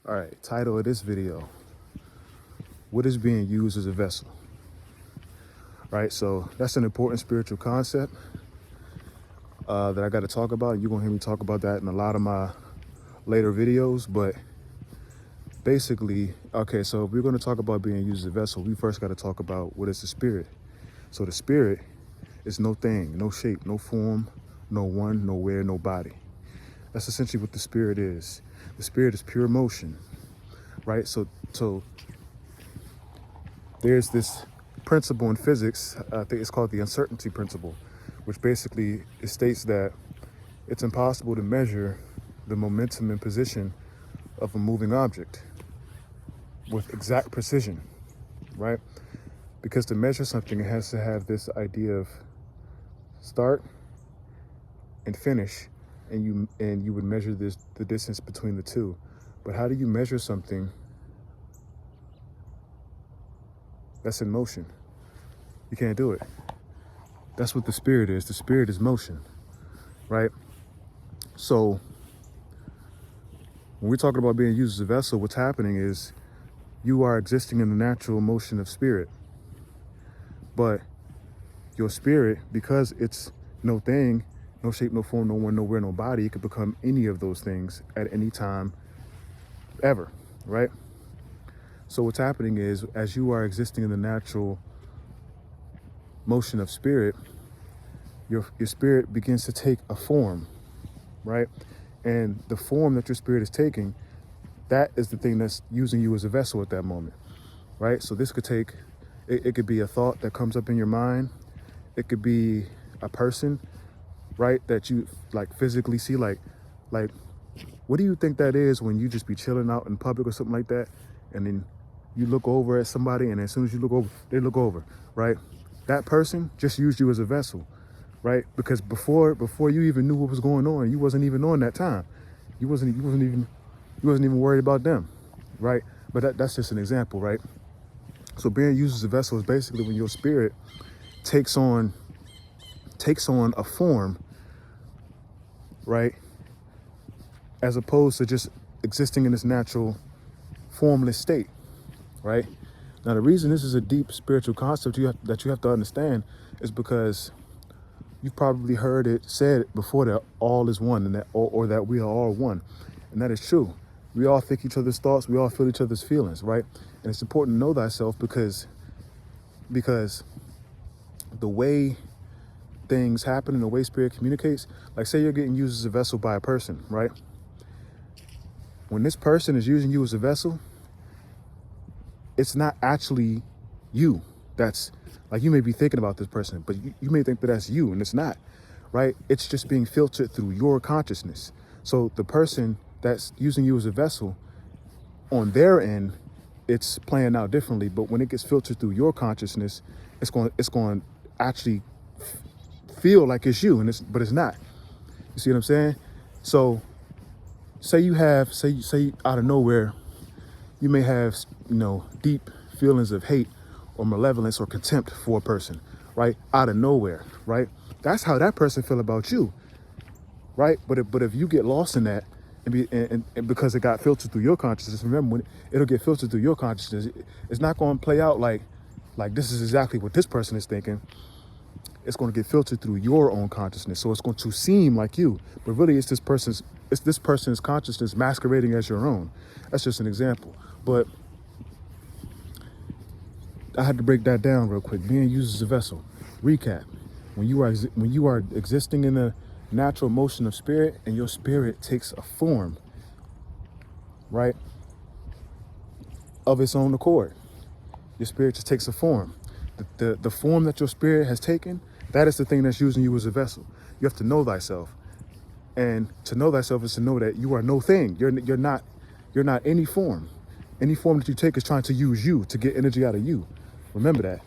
All right, title of this video, what is being used as a vessel? Right, so that's an important spiritual concept that I got to talk about. You're going to hear me talk about that in a lot of my later videos, but basically, okay, so if we're going to talk about being used as a vessel, we first got to talk about what is the spirit. So the spirit is no thing, no shape, no form, no one, nowhere, no body. That's essentially what the spirit is. The spirit is pure motion, right? So there's this principle in physics, I think it's called the uncertainty principle, which basically it states that it's impossible to measure the momentum and position of a moving object with exact precision, right? Because to measure something, it has to have this idea of start and finish, and you would measure the distance between the two. But how do you measure something that's in motion? You can't do it. That's what the spirit is. The spirit is motion, right? So when we're talking about being used as a vessel, what's happening is you are existing in the natural motion of spirit. But your spirit, because it's no thing, no shape, no form, no one, nowhere, no body, it could become any of those things at any time ever, right? So what's happening is, as you are existing in the natural motion of spirit, your spirit begins to take a form, right? And the form that your spirit is taking, that is the thing that's using you as a vessel at that moment, right? So this could take, it could be a thought that comes up in your mind. It could be a person, right, that you like physically see, like what do you think that is when you just be chilling out in public or something like that, and then you look over at somebody, and as soon as you look over, they look over, right? That person just used you as a vessel, right? Because before you even knew what was going on, you wasn't even on that time. You wasn't even worried about them, right? But that's just an example, right? So being used as a vessel is basically when your spirit takes on a form, right? As opposed to just existing in this natural formless state, right? Now, the reason this is a deep spiritual concept that you have to understand is because you've probably heard it said before that all is one, and that or that we are all one. And that is true. We all think each other's thoughts, we all feel each other's feelings, right? And it's important to know thyself because the way things happen and the way spirit communicates, like say you're getting used as a vessel by a person, right? When this person is using you as a vessel, it's not actually you. That's like, you may be thinking about this person, but you may think that that's you, and it's not, right? It's just being filtered through your consciousness. So the person that's using you as a vessel, on their end, it's playing out differently. But when it gets filtered through your consciousness, it's going to actually feel like it's you, but it's not. You see what I'm saying? So say you have, say out of nowhere, you may have, deep feelings of hate or malevolence or contempt for a person, right? Out of nowhere, right? That's how that person feel about you, right? But if you get lost in that and because it got filtered through your consciousness, remember, when it'll get filtered through your consciousness, it's not going to play out like this is exactly what this person is thinking. It's going to get filtered through your own consciousness. So it's going to seem like you, but really it's this person's consciousness masquerading as your own. That's just an example. But I had to break that down real quick. Being used as a vessel. Recap. When you are existing in the natural motion of spirit, and your spirit takes a form, right, of its own accord. Your spirit just takes a form. The form that your spirit has taken, that is the thing that's using you as a vessel. You have to know thyself. And to know thyself is to know that you are no thing. You're not any form. Any form that you take is trying to use you to get energy out of you. Remember that.